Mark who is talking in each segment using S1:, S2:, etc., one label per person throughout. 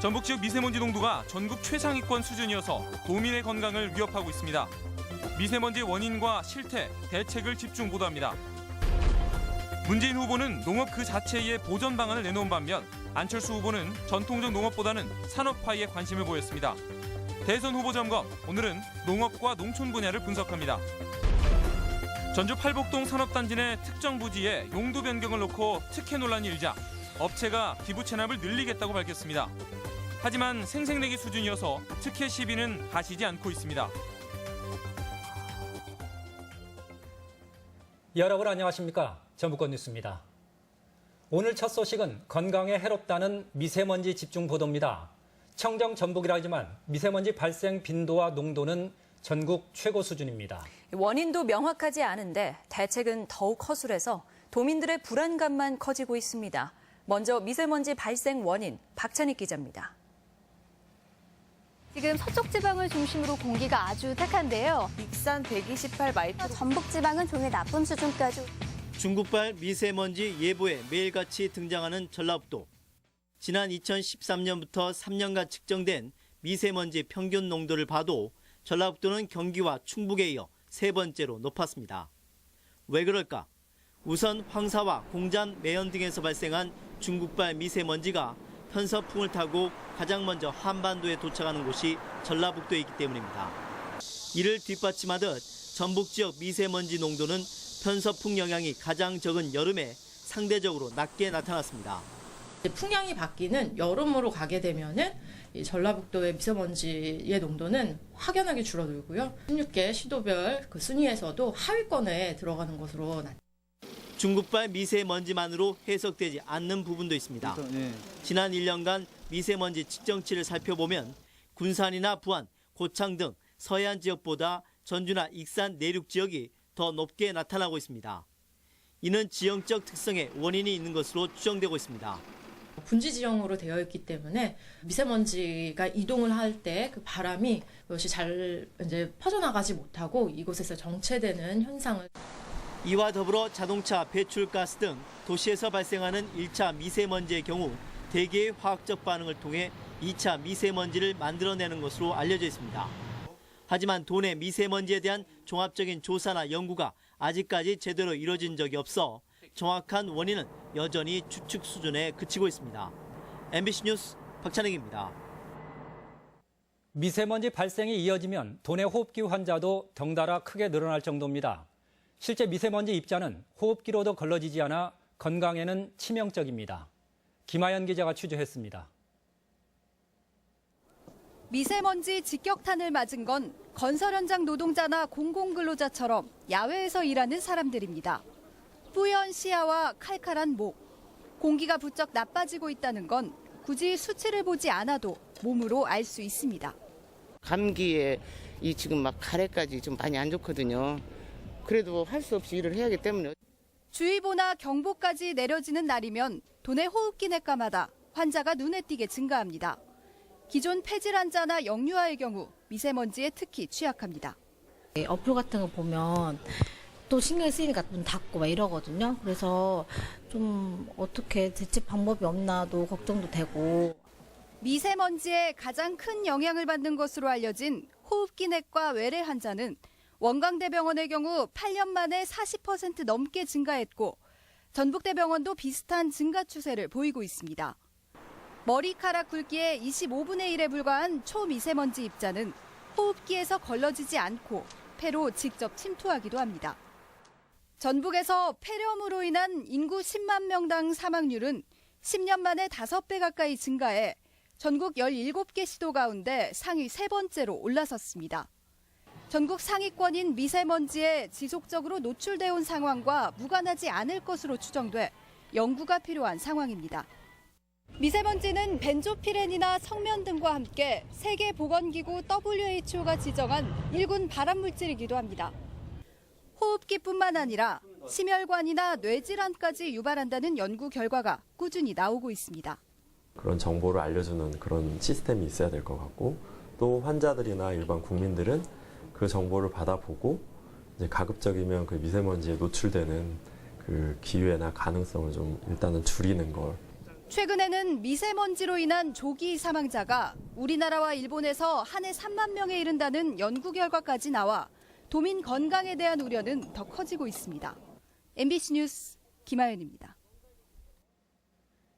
S1: 전북 지역 미세먼지 농도가 전국 최상위권 수준이어서 도민의 건강을 위협하고 있습니다. 미세먼지의 원인과 실태, 대책을 집중 보도합니다. 문재인 후보는 농업 그 자체의 보전 방안을 내놓은 반면 안철수 후보는 전통적 농업보다는 산업화에 관심을 보였습니다. 대선 후보 점검, 오늘은 농업과 농촌 분야를 분석합니다. 전주 팔복동 산업단지 내 특정 부지에 용도 변경을 놓고 특혜 논란이 일자 업체가 기부 체납을 늘리겠다고 밝혔습니다. 하지만 생색내기 수준이어서 특혜 시비는 가시지 않고 있습니다.
S2: 여러분 안녕하십니까? 전북권 뉴스입니다. 오늘 첫 소식은 건강에 해롭다는 미세먼지 집중 보도입니다. 청정 전북이라지만 미세먼지 발생 빈도와 농도는 전국 최고 수준입니다.
S3: 원인도 명확하지 않은데 대책은 더욱 허술해서 도민들의 불안감만 커지고 있습니다. 먼저 미세먼지 발생 원인, 박찬익 기자입니다.
S4: 지금 서쪽 지방을 중심으로 공기가 아주 탁한데요.
S5: 익산 128 마이크로.
S4: 전북 지방은 종일 나쁨 수준까지.
S6: 중국발 미세먼지 예보에 매일같이 등장하는 전라북도. 지난 2013년부터 3년간 측정된 미세먼지 평균 농도를 봐도 전라북도는 경기와 충북에 이어 세 번째로 높았습니다. 왜 그럴까? 우선 황사와 공장, 매연 등에서 발생한 중국발 미세먼지가 편서풍을 타고 가장 먼저 한반도에 도착하는 곳이 전라북도이기 때문입니다. 이를 뒷받침하듯 전북 지역 미세먼지 농도는 편서풍 영향이 가장 적은 여름에 상대적으로 낮게 나타났습니다.
S5: 풍향이 바뀌는 여름으로 가게 되면은 이 전라북도의 미세먼지의 농도는 확연하게 줄어들고요. 16개 시도별 그 순위에서도 하위권에 들어가는 것으로 나타납니다.
S6: 중국발 미세먼지만으로 해석되지 않는 부분도 있습니다. 지난 1년간 미세먼지 측정치를 살펴보면 군산이나 부안, 고창 등 서해안 지역보다 전주나 익산 내륙 지역이 더 높게 나타나고 있습니다. 이는 지형적 특성에 원인이 있는 것으로 추정되고 있습니다.
S5: 분지 지형으로 되어 있기 때문에 미세먼지가 이동을 할 때 그 바람이 그것이 잘 이제 퍼져나가지 못하고 이곳에서 정체되는 현상을.
S6: 이와 더불어 자동차 배출가스 등 도시에서 발생하는 1차 미세먼지의 경우 대개의 화학적 반응을 통해 2차 미세먼지를 만들어내는 것으로 알려져 있습니다. 하지만 도내 미세먼지에 대한 종합적인 조사나 연구가 아직까지 제대로 이뤄진 적이 없어 정확한 원인은 여전히 추측 수준에 그치고 있습니다. MBC 뉴스 박찬익입니다.
S2: 미세먼지 발생이 이어지면 도내 호흡기 환자도 덩달아 크게 늘어날 정도입니다. 실제 미세먼지 입자는 호흡기로도 걸러지지 않아 건강에는 치명적입니다. 김하연 기자가 취재했습니다.
S7: 미세먼지 직격탄을 맞은 건 건설 현장 노동자나 공공근로자처럼 야외에서 일하는 사람들입니다. 뿌연 시야와 칼칼한 목, 공기가 부쩍 나빠지고 있다는 건 굳이 수치를 보지 않아도 몸으로 알 수 있습니다.
S8: 감기에 이 지금 막 가래까지 좀 많이 안 좋거든요. 그래도 할 수 없이 일을 해야 하기 때문에.
S7: 주의보나 경보까지 내려지는 날이면 도내 호흡기 내과마다 환자가 눈에 띄게 증가합니다. 기존 폐질 환자나 영유아의 경우 미세먼지에 특히 취약합니다.
S9: 어플 같은 거 보면 또 신경 쓰이니까 문 닫고 막 이러거든요. 그래서 좀 어떻게 대책 방법이 없나도 걱정도 되고.
S7: 미세먼지에 가장 큰 영향을 받는 것으로 알려진 호흡기 내과 외래 환자는 원광대병원의 경우 8년 만에 40% 넘게 증가했고 전북대병원도 비슷한 증가 추세를 보이고 있습니다. 머리카락 굵기의 25분의 1에 불과한 초미세먼지 입자는 호흡기에서 걸러지지 않고 폐로 직접 침투하기도 합니다. 전북에서 폐렴으로 인한 인구 10만 명당 사망률은 10년 만에 5배 가까이 증가해 전국 17개 시도 가운데 상위 3번째로 올라섰습니다. 전국 상위권인 미세먼지에 지속적으로 노출돼 온 상황과 무관하지 않을 것으로 추정돼 연구가 필요한 상황입니다. 미세먼지는 벤조피렌이나 성면 등과 함께 세계보건기구 WHO가 지정한 1군 발암물질이기도 합니다. 호흡기뿐만 아니라 심혈관이나 뇌질환까지 유발한다는 연구 결과가 꾸준히 나오고 있습니다.
S10: 그런 정보를 알려주는 그런 시스템이 있어야 될 것 같고 또 환자들이나 일반 국민들은 그 정보를 받아보고 이제 가급적이면 그 미세먼지에 노출되는 그 기회나 가능성을 좀 일단은 줄이는 걸
S7: 최근에는 미세먼지로 인한 조기 사망자가 우리나라와 일본에서 한 해 3만 명에 이른다는 연구 결과까지 나와 도민 건강에 대한 우려는 더 커지고 있습니다. MBC 뉴스 김하연입니다.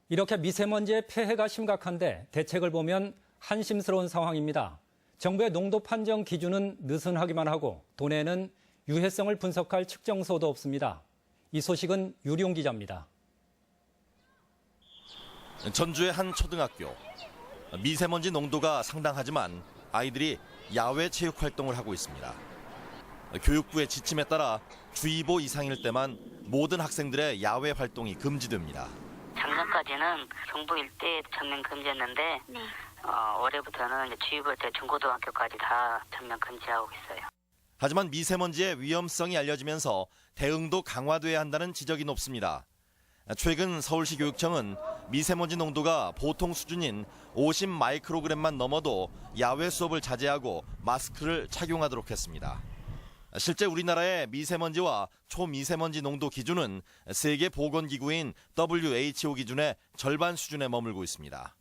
S2: 이렇게 미세먼지의 폐해가 심각한데 대책을 보면 한심스러운 상황입니다. 정부의 농도 판정 기준은 느슨하기만 하고 도내에는 유해성을 분석할 측정소도 없습니다. 이 소식은 유룡 기자입니다.
S11: 전주의 한 초등학교. 미세먼지 농도가 상당하지만 아이들이 야외 체육 활동을 하고 있습니다. 교육부의 지침에 따라 주의보 이상일 때만 모든 학생들의 야외 활동이 금지됩니다.
S12: 작년까지는 경북 일대 전면 금지였는데 올해부터는 이제 주의보 때 중고등학교까지 다 전면 금지하고 있어요.
S11: 하지만 미세먼지의 위험성이 알려지면서 대응도 강화돼야 한다는 지적이 높습니다. 최근 서울시 교육청은 미세먼지 농도가 보통 수준인 50 마이크로그램만 넘어도 야외 수업을 자제하고 마스크를 착용하도록 했습니다. 실제 우리나라의 미세먼지와 초미세먼지 농도 기준은 세계 보건기구인 WHO 기준의 절반 수준에 머물고 있습니다.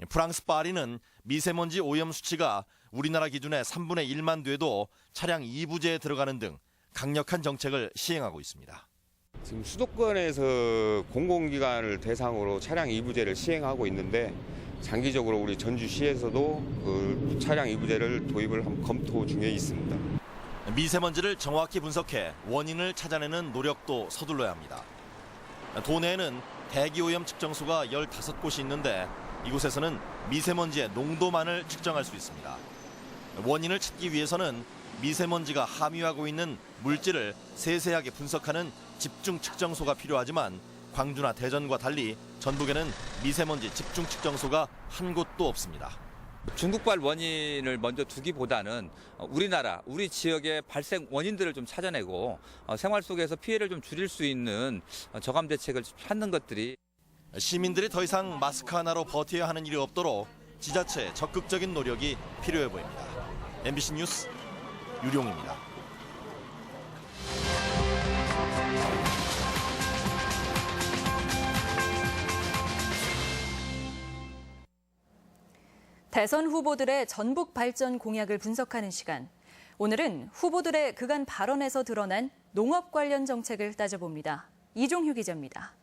S11: 프랑스 파리는 미세먼지 오염 수치가 우리나라 기준의 3분의 1만 돼도 차량 2부제에 들어가는 등 강력한 정책을 시행하고 있습니다.
S13: 지금 수도권에서 공공기관을 대상으로 차량 2부제를 시행하고 있는데 장기적으로 우리 전주시에서도 그 차량 2부제를 도입을 검토 중에 있습니다.
S11: 미세먼지를 정확히 분석해 원인을 찾아내는 노력도 서둘러야 합니다. 도내에는 대기오염 측정소가 15곳이 있는데 이곳에서는 미세먼지의 농도만을 측정할 수 있습니다. 원인을 찾기 위해서는 미세먼지가 함유하고 있는 물질을 세세하게 분석하는 집중 측정소가 필요하지만 광주나 대전과 달리 전북에는 미세먼지 집중 측정소가 한 곳도 없습니다.
S14: 중국발 원인을 먼저 두기보다는 우리 지역의 발생 원인들을 좀 찾아내고 생활 속에서 피해를 좀 줄일 수 있는 저감 대책을 찾는 것들이
S11: 시민들이 더 이상 마스크 하나로 버텨야 하는 일이 없도록 지자체의 적극적인 노력이 필요해 보입니다. MBC 뉴스 유룡입니다.
S3: 대선 후보들의 전북 발전 공약을 분석하는 시간. 오늘은 후보들의 그간 발언에서 드러난 농업 관련 정책을 따져봅니다. 이종휴 기자입니다.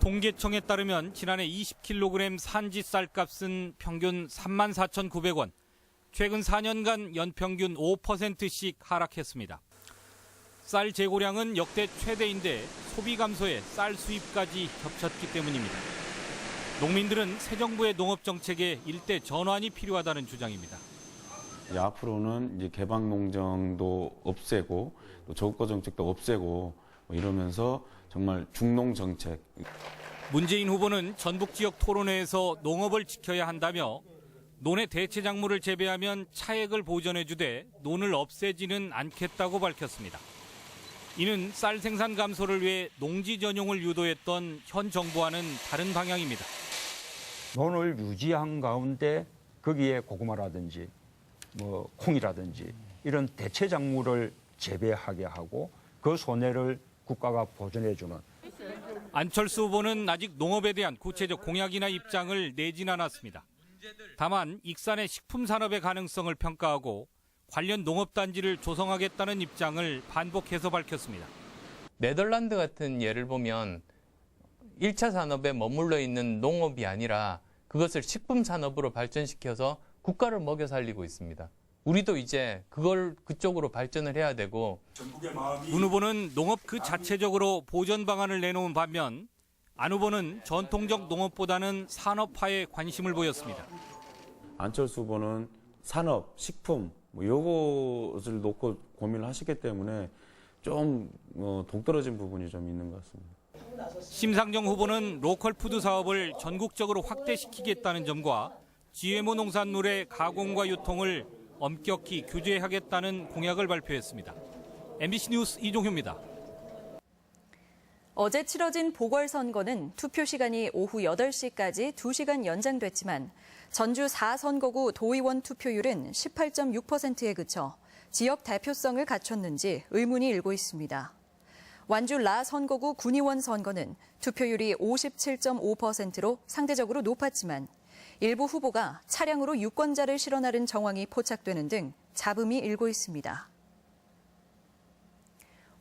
S1: 통계청에 따르면 지난해 20kg 산지 쌀값은 평균 34,900원, 최근 4년간 연평균 5%씩 하락했습니다. 쌀 재고량은 역대 최대인데 소비 감소에 쌀 수입까지 겹쳤기 때문입니다. 농민들은 새 정부의 농업 정책에 일대 전환이 필요하다는 주장입니다.
S15: 앞으로는 이제 개방 농장도 없애고 또 저가 정책도 없애고 이러면서 정말 중농 정책.
S1: 문재인 후보는 전북 지역 토론회에서 농업을 지켜야 한다며 논의 대체 작물을 재배하면 차액을 보전해주되 논을 없애지는 않겠다고 밝혔습니다. 이는 쌀 생산 감소를 위해 농지 전용을 유도했던 현 정부와는 다른 방향입니다.
S16: 논을 유지한 가운데 거기에 고구마라든지 콩이라든지 이런 대체 작물을 재배하게 하고 그 손해를 국가가 보전해주는.
S1: 안철수 후보는 아직 농업에 대한 구체적 공약이나 입장을 내진 않았습니다. 다만 익산의 식품 산업의 가능성을 평가하고 관련 농업단지를 조성하겠다는 입장을 반복해서 밝혔습니다.
S17: 네덜란드 같은 예를 보면 1차 산업에 머물러 있는 농업이 아니라 그것을 식품 산업으로 발전시켜서 국가를 먹여 살리고 있습니다. 우리도 이제 그쪽으로 발전을 해야 되고.
S1: 문 후보는 농업 그 자체적으로 보전 방안을 내놓은 반면 안 후보는 전통적 농업보다는 산업화에 관심을 보였습니다.
S15: 안철수 후보는 산업, 식품 이것을 놓고 고민을 하시기 때문에 좀 동떨어진 부분이 좀 있는 것 같습니다.
S1: 심상정 후보는 로컬 푸드 사업을 전국적으로 확대시키겠다는 점과 GMO 농산물의 가공과 유통을 엄격히 규제하겠다는 공약을 발표했습니다. MBC 뉴스 이종효입니다.
S3: 어제 치러진 보궐선거는 투표 시간이 오후 8시까지 2시간 연장됐지만 전주 4선거구 도의원 투표율은 18.6%에 그쳐 지역 대표성을 갖췄는지 의문이 일고 있습니다. 완주 라 선거구 군의원 선거는 투표율이 57.5%로 상대적으로 높았지만 일부 후보가 차량으로 유권자를 실어 나른 정황이 포착되는 등 잡음이 일고 있습니다.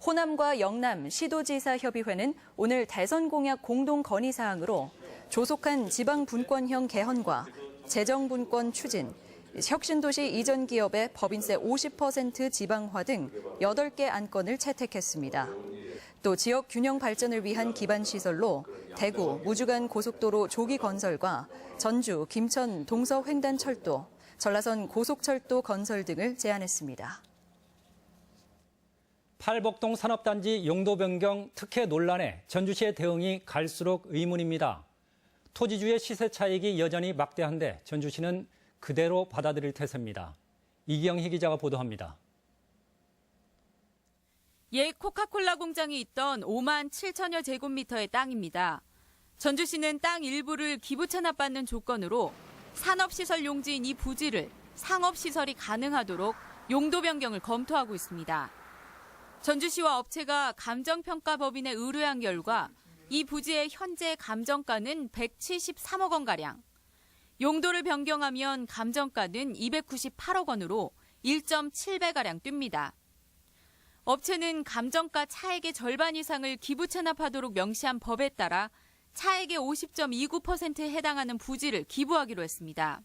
S3: 호남과 영남 시도지사협의회는 오늘 대선 공약 공동 건의사항으로 조속한 지방분권형 개헌과 재정분권 추진, 혁신도시 이전 기업의 법인세 50% 지방화 등 8개 안건을 채택했습니다. 또 지역 균형 발전을 위한 기반 시설로 대구 무주간 고속도로 조기 건설과 전주 김천 동서 횡단철도, 전라선 고속철도 건설 등을 제안했습니다.
S2: 팔복동 산업단지 용도 변경 특혜 논란에 전주시의 대응이 갈수록 의문입니다. 토지주의 시세 차익이 여전히 막대한데 전주시는 그대로 받아들일 태세입니다. 이기영희 기자가 보도합니다.
S18: 옛 코카콜라 공장이 있던 5만 7천여 제곱미터의 땅입니다. 전주시는 땅 일부를 기부 체납받는 조건으로 산업시설 용지인 이 부지를 상업시설이 가능하도록 용도 변경을 검토하고 있습니다. 전주시와 업체가 감정평가법인에 의뢰한 결과 이 부지의 현재 감정가는 173억 원가량, 용도를 변경하면 감정가는 298억 원으로 1.7배가량 뜁니다. 업체는 감정가 차액의 절반 이상을 기부 체납하도록 명시한 법에 따라 차액의 50.29%에 해당하는 부지를 기부하기로 했습니다.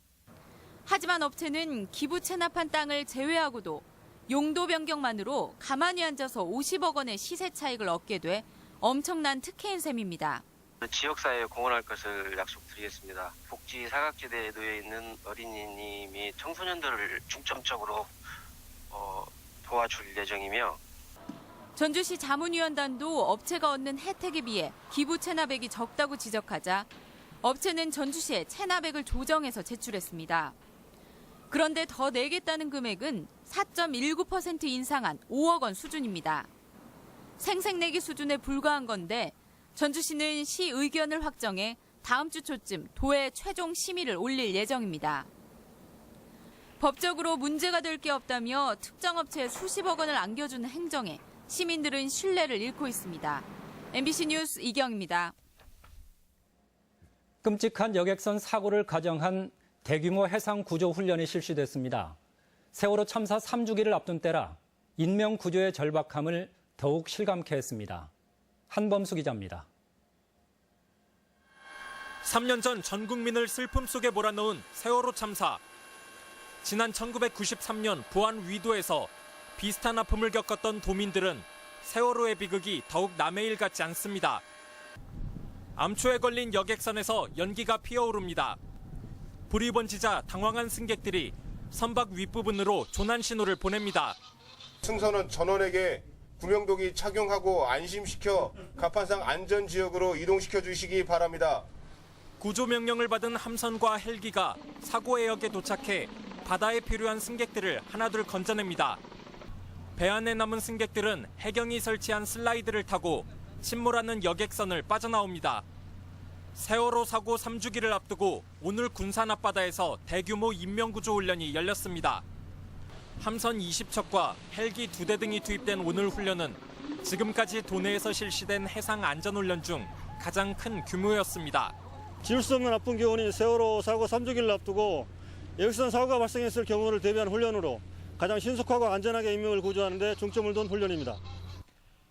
S18: 하지만 업체는 기부 체납한 땅을 제외하고도 용도 변경만으로 가만히 앉아서 50억 원의 시세 차익을 얻게 돼 엄청난 특혜인 셈입니다.
S19: 지역사회에 공헌할 것을 약속드리겠습니다. 복지 사각지대에 놓여 있는 어린이 및 청소년들을 중점적으로 도와줄 예정이며,
S18: 전주시 자문위원단도 업체가 얻는 혜택에 비해 기부 체납액이 적다고 지적하자 업체는 전주시에 체납액을 조정해서 제출했습니다. 그런데 더 내겠다는 금액은 4.19% 인상한 5억 원 수준입니다. 생색내기 수준에 불과한 건데 전주시는 시 의견을 확정해 다음 주 초쯤 도에 최종 심의를 올릴 예정입니다. 법적으로 문제가 될 게 없다며 특정 업체에 수십억 원을 안겨주는 행정에 시민들은 신뢰를 잃고 있습니다. MBC 뉴스 이경입니다.
S2: 끔찍한 여객선 사고를 가정한 대규모 해상 구조 훈련이 실시됐습니다. 세월호 참사 3주기를 앞둔 때라 인명 구조의 절박함을 더욱 실감케 했습니다. 한범수 기자입니다.
S1: 3년 전 전 국민을 슬픔 속에 몰아넣은 세월호 참사. 지난 1993년 부안 위도에서 비슷한 아픔을 겪었던 도민들은 세월호의 비극이 더욱 남의 일 같지 않습니다. 암초에 걸린 여객선에서 연기가 피어오릅니다. 불이 번지자 당황한 승객들이 선박 윗부분으로 조난 신호를 보냅니다.
S20: 승선원 전원에게 구명도기 착용하고 안심시켜 갑판상 안전지역으로 이동시켜 주시기 바랍니다.
S1: 구조 명령을 받은 함선과 헬기가 사고 해역에 도착해 바다에 필요한 승객들을 하나둘 건져냅니다. 배 안에 남은 승객들은 해경이 설치한 슬라이드를 타고 침몰하는 여객선을 빠져나옵니다. 세월호 사고 3주기를 앞두고 오늘 군산 앞바다에서 대규모 인명구조 훈련이 열렸습니다. 함선 20척과 헬기 2대 등이 투입된 오늘 훈련은 지금까지 도내에서 실시된 해상 안전훈련 중 가장 큰 규모였습니다.
S21: 지울 수 없는 나쁜 기운인 세월호 사고 3주기를 앞두고 여객선 사고가 발생했을 경우를 대비한 훈련으로 가장 신속하고 안전하게 인명을 구조하는 데 중점을 둔 훈련입니다.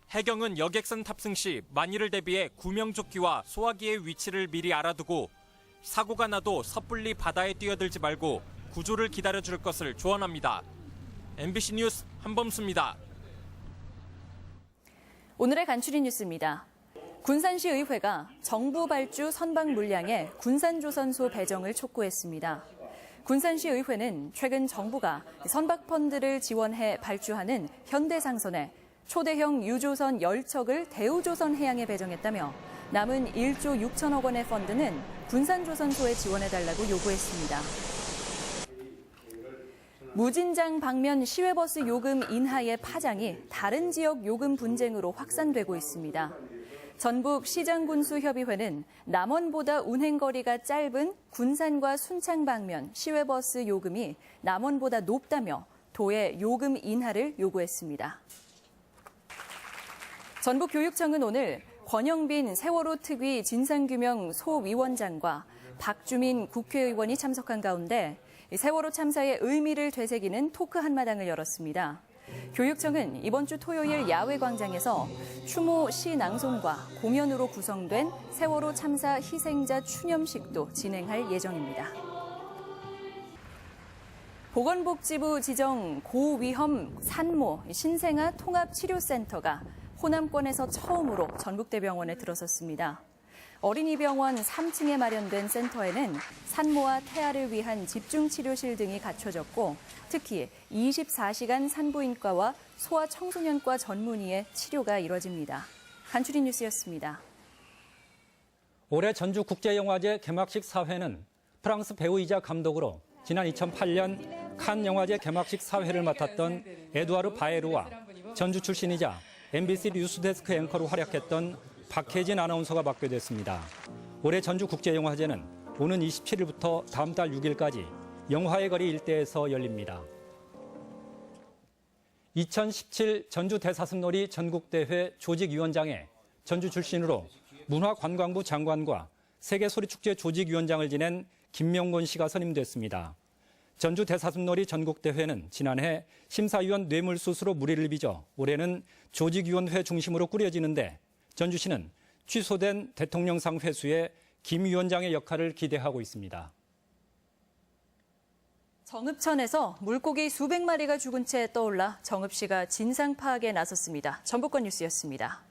S1: 해경은 여객선 탑승 시 만일을 대비해 구명조끼와 소화기의 위치를 미리 알아두고 사고가 나도 섣불리 바다에 뛰어들지 말고 구조를 기다려줄 것을 조언합니다. MBC 뉴스 한범수입니다.
S3: 오늘의 간추린 뉴스입니다. 군산시 의회가 정부 발주 선박 물량의 군산조선소 배정을 촉구했습니다. 군산시 의회는 최근 정부가 선박 펀드를 지원해 발주하는 현대상선에 초대형 유조선 10척을 대우조선 해양에 배정했다며 남은 1조 6천억 원의 펀드는 군산조선소에 지원해달라고 요구했습니다. 무진장 방면 시외버스 요금 인하의 파장이 다른 지역 요금 분쟁으로 확산되고 있습니다. 전북 시장군수협의회는 남원보다 운행거리가 짧은 군산과 순창 방면 시외버스 요금이 남원보다 높다며 도에 요금 인하를 요구했습니다. 전북교육청은 오늘 권영빈 세월호 특위 진상규명 소위원장과 박주민 국회의원이 참석한 가운데 세월호 참사의 의미를 되새기는 토크 한마당을 열었습니다. 교육청은 이번 주 토요일 야외광장에서 추모 시낭송과 공연으로 구성된 세월호 참사 희생자 추념식도 진행할 예정입니다. 보건복지부 지정 고위험 산모 신생아 통합치료센터가 호남권에서 처음으로 전북대병원에 들어섰습니다. 어린이병원 3층에 마련된 센터에는 산모와 태아를 위한 집중치료실 등이 갖춰졌고 특히 24시간 산부인과와 소아청소년과 전문의의 치료가 이뤄집니다. 간추린 뉴스였습니다.
S2: 올해 전주국제영화제 개막식 사회는 프랑스 배우이자 감독으로 지난 2008년 칸 영화제 개막식 사회를 맡았던 에두아르 바에르와 전주 출신이자 MBC 뉴스데스크 앵커로 활약했던 박혜진 아나운서가 맡게 됐습니다. 올해 전주국제영화제는 오는 27일부터 다음 달 6일까지 영화의 거리 일대에서 열립니다. 2017 전주 대사슴놀이 전국대회 조직위원장에 전주 출신으로 문화관광부 장관과 세계소리축제 조직위원장을 지낸 김명곤 씨가 선임됐습니다. 전주 대사슴놀이 전국대회는 지난해 심사위원 뇌물수수로 물의를 빚어 올해는 조직위원회 중심으로 꾸려지는데 전주시는 취소된 대통령상 회수에 김 위원장의 역할을 기대하고 있습니다.
S3: 정읍천에서 물고기 수백 마리가 죽은 채 떠올라 정읍시가 진상 파악에 나섰습니다. 전북권 뉴스였습니다.